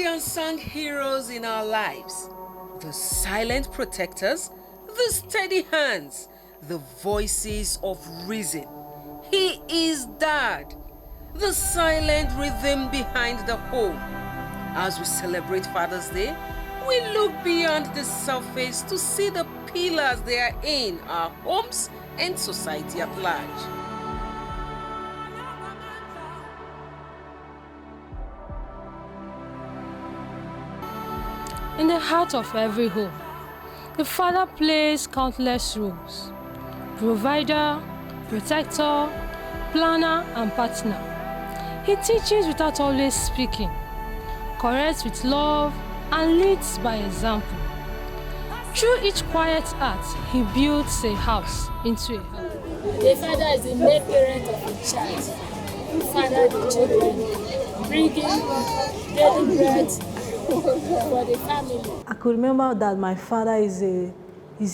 the unsung heroes in our lives, the silent protectors, the steady hands, the voices of reason. He is Dad, the silent rhythm behind the home. As we celebrate Father's Day, we look beyond the surface to see the pillars they are in our homes and society at large. In the heart of every home, the father plays countless roles: provider, protector, planner, and partner. He teaches without always speaking, corrects with love, and leads by example. Through each quiet act, he builds a house into a home. The father is the main parent of a child, who father the children, bringing daily bread for the family. I could remember that my father is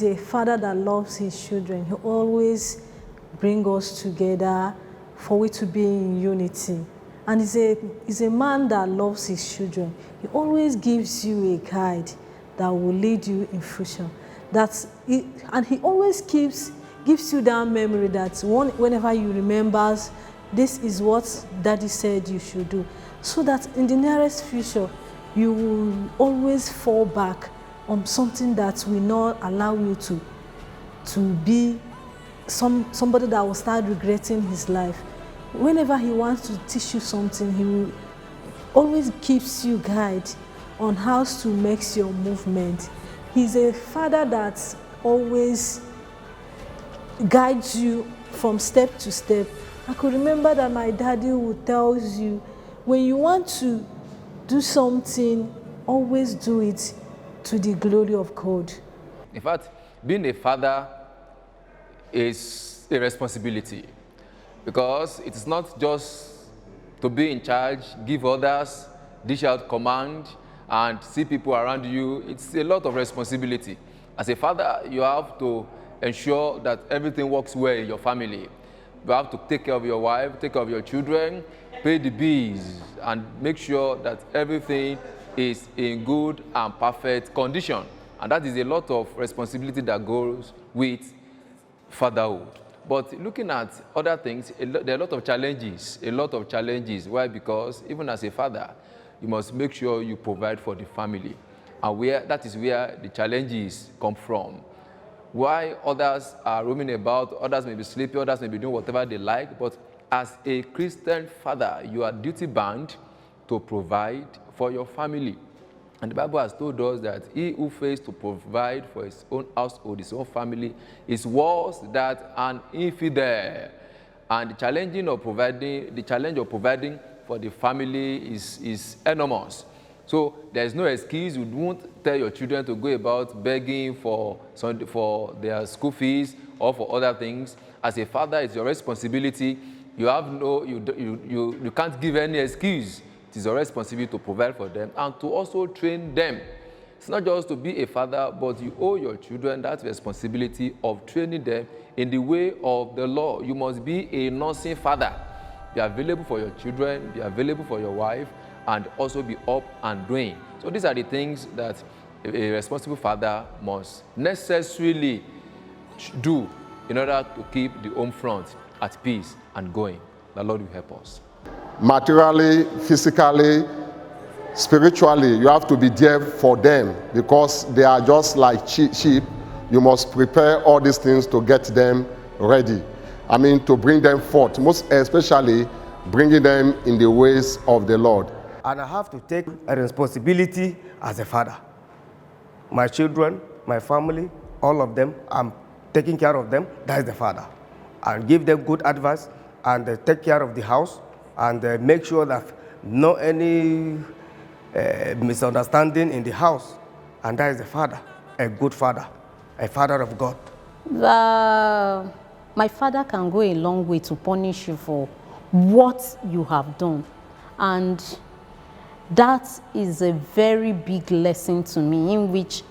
a father that loves his children. He always brings us together for we to be in unity. And he's a man that loves his children. He always gives you a guide that will lead you in future. And he always gives you that memory that whenever you remember, this is what Daddy said you should do. So that in the nearest future, you will always fall back on something that will not allow you to be somebody that will start regretting his life. Whenever he wants to teach you something, he will always gives you guide on how to make your movement. He's a father that always guides you from step to step. I could remember that my daddy would tell you, when you want to do something, always do it to the glory of God. In fact, being a father is a responsibility, because it is not just to be in charge, give orders, dish out command, and see people around you. It's a lot of responsibility. As a father, you have to ensure that everything works well in your family. You have to take care of your wife, take care of your children, pay the bills, and make sure that everything is in good and perfect condition. And that is a lot of responsibility that goes with fatherhood. But looking at other things, there are a lot of challenges. Why? Because even as a father, you must make sure you provide for the family. And that is where the challenges come from. Why others are roaming about, others may be sleeping, others may be doing whatever they like, but as a Christian father, you are duty-bound to provide for your family. And the Bible has told us that he who fails to provide for his own household, his own family, is worse than an infidel. And the challenge of providing for the family is enormous. So there's no excuse. You won't tell your children to go about begging for their school fees or for other things. As a father, it's your responsibility. You can't give any excuse. It is your responsibility to provide for them and to also train them. It's not just to be a father, but you owe your children that responsibility of training them in the way of the law. You must be a nursing father. Be available for your children, be available for your wife, and also be up and doing. So these are the things that a responsible father must necessarily do in order to keep the home front at peace and going. The Lord will help us. Materially, physically, spiritually, you have to be there for them because they are just like sheep. You must prepare all these things to get them ready. To bring them forth, most especially bringing them in the ways of the Lord. And I have to take a responsibility as a father. My children, my family, all of them, I'm taking care of them. That is the father. And give them good advice and take care of the house and make sure that no any misunderstanding in the house. And that is the father, a good father, a father of God. My father can go a long way to punish you for what you have done. And that is a very big lesson to me, in which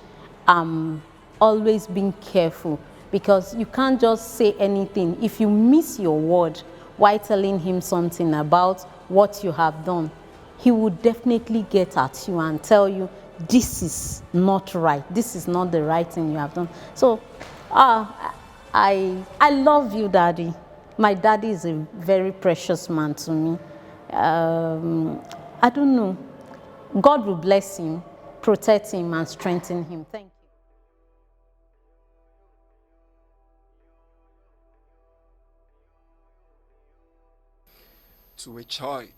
I'm always being careful, because you can't just say anything. If you miss your word while telling him something about what you have done, he would definitely get at you and tell you, this is not right, this is not the right thing you have done. So I love you, Daddy. My daddy is a very precious man to me. I don't know. God will bless him, protect him, and strengthen him. Thank you. To a child,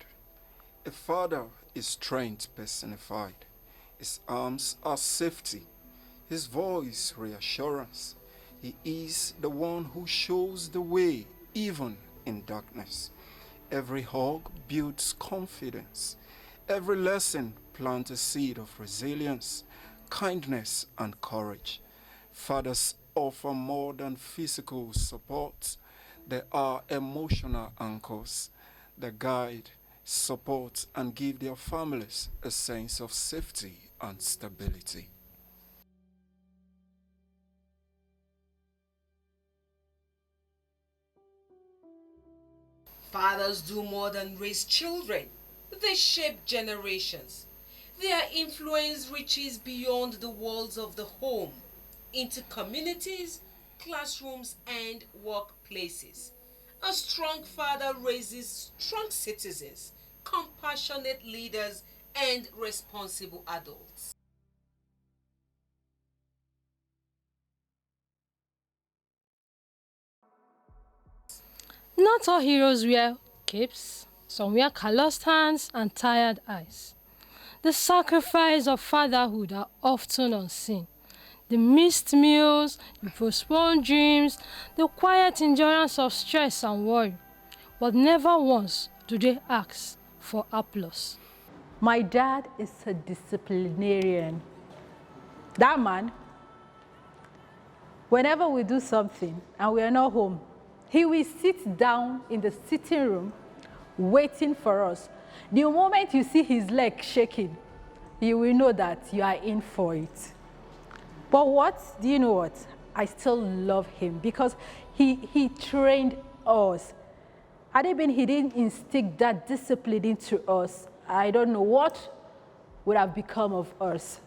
a father is strength personified. His arms are safety, his voice reassurance. He is the one who shows the way, even in darkness. Every hug builds confidence. Every lesson plants a seed of resilience, kindness, and courage. Fathers offer more than physical support. They are emotional anchors that guide, support, and give their families a sense of safety and stability. Fathers do more than raise children. They shape generations. Their influence reaches beyond the walls of the home, into communities, classrooms, and workplaces. A strong father raises strong citizens, compassionate leaders, and responsible adults. Not all heroes wear capes. Some wear calloused hands and tired eyes. The sacrifice of fatherhood are often unseen. The missed meals, the postponed dreams, the quiet endurance of stress and worry. But never once do they ask for applause. My dad is a disciplinarian. That man, whenever we do something and we are not home, he will sit down in the sitting room waiting for us. The moment you see his leg shaking, you will know that you are in for it. But what? Do you know what? I still love him because he trained us. Had it been he didn't instill that discipline into us, I don't know what would have become of us.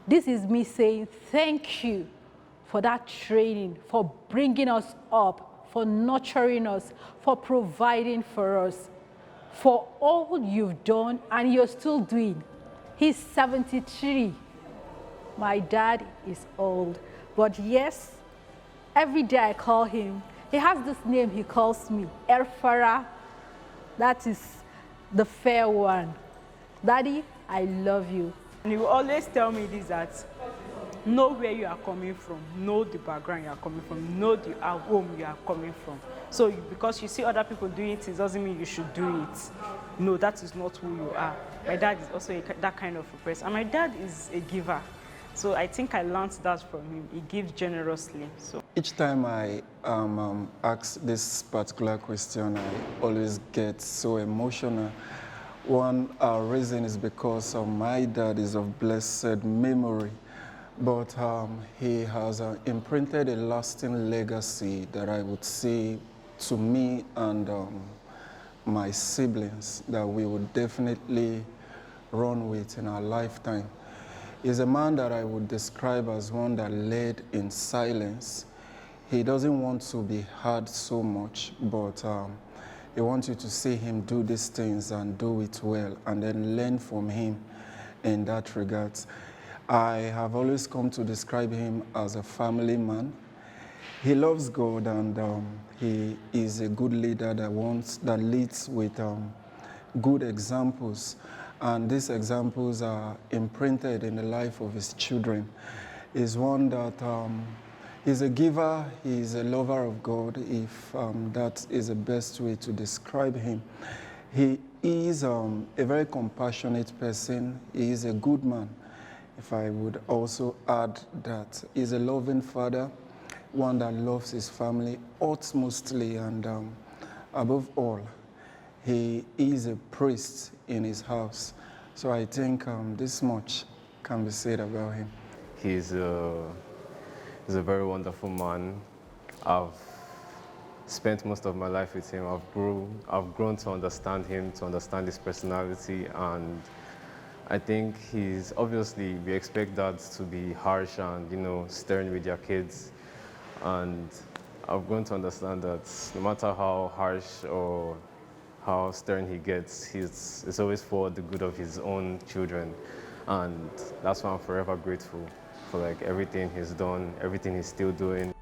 This is me saying thank you for that training, for bringing us up, for nurturing us, for providing for us, for all you've done and you're still doing. He's 73. My dad is old, but yes, every day I call him. He has this name he calls me, Erfara. That is the fair one. Daddy, I love you. And you always tell me this, that know where you are coming from, know the background you are coming from, know the home you are coming from. So because you see other people doing it doesn't mean you should do it. No, that is not who you are. My dad is also that kind of a person. And my dad is a giver. So I think I learned that from him. He gives generously. So Each time I ask this particular question, I always get so emotional. One reason is because my dad is of blessed memory, but he has imprinted a lasting legacy that I would say to me and my siblings that we would definitely run with in our lifetime. He's a man that I would describe as one that led in silence. He doesn't want to be heard so much, but he wants you to see him do these things and do it well, and then learn from him in that regard. I have always come to describe him as a family man. He loves God, and he is a good leader that leads with good examples. And these examples are imprinted in the life of his children. He's one that is a giver, he is a lover of God, if that is the best way to describe him. He is a very compassionate person. He is a good man. If I would also add that he's a loving father, one that loves his family utmostly, and above all, he is a priest in his house. So I think this much can be said about him. He's a very wonderful man. I've spent most of my life with him. I've grown to understand him, to understand his personality, and I think he's obviously, we expect dads to be harsh and, you know, stern with their kids. And I've grown to understand that no matter how harsh or how stern he gets, it's always for the good of his own children. And that's why I'm forever grateful for like everything he's done, everything he's still doing.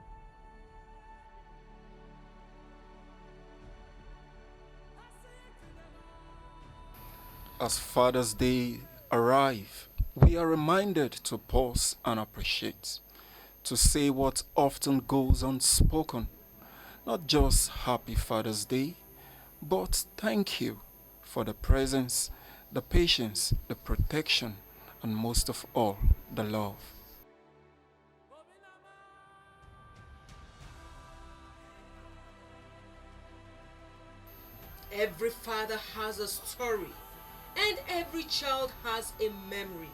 As Father's Day arrives, we are reminded to pause and appreciate, to say what often goes unspoken. Not just Happy Father's Day, but thank you for the presence, the patience, the protection, and most of all, the love. Every father has a story, and every child has a memory.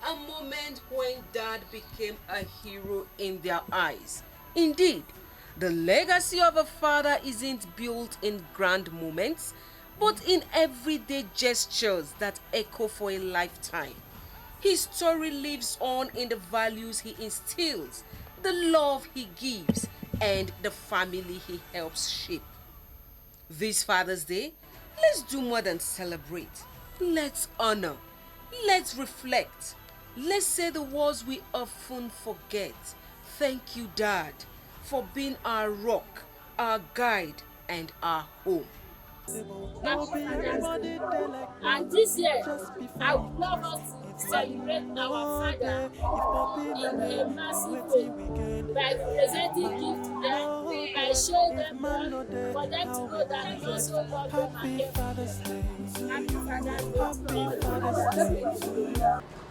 A moment when dad became a hero in their eyes. Indeed, the legacy of a father isn't built in grand moments, but in everyday gestures that echo for a lifetime. His story lives on in the values he instills, the love he gives, and the family he helps shape. This Father's Day, let's do more than celebrate. Let's honor. Let's reflect. Let's say the words we often forget. Thank you, Dad, for being our rock, our guide, and our home. Happy Father's Day. And this year, I would love us to celebrate our father in a massive way by presenting gifts to them, by showing them love, for them to know that we also love them and care for them. Happy Father's Day.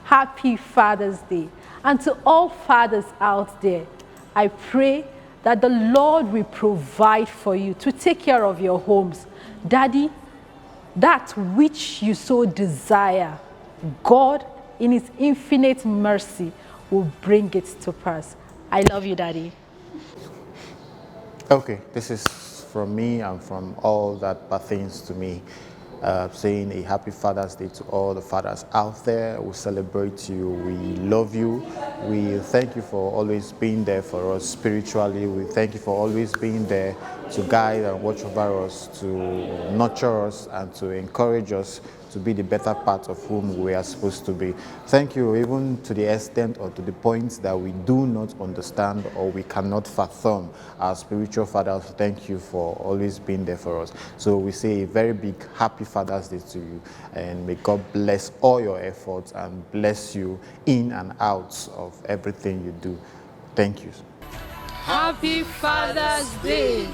Happy Father's Day. And to all fathers out there, I pray that the Lord will provide for you to take care of your homes. Daddy, that which you so desire, God, in His infinite mercy, will bring it to pass. I love you, Daddy. Okay, this is from me and from all that pertains to me. Saying a happy Father's Day to all the fathers out there. We celebrate you, we love you. We thank you for always being there for us spiritually. We thank you for always being there to guide and watch over us, to nurture us, and to encourage us to be the better part of whom we are supposed to be. Thank you, even to the extent or to the point that we do not understand or we cannot fathom our spiritual fathers. Thank you for always being there for us. So we say a very big happy Father's Day to you, and may God bless all your efforts and bless you in and out of everything you do. Thank you. Happy Father's Day.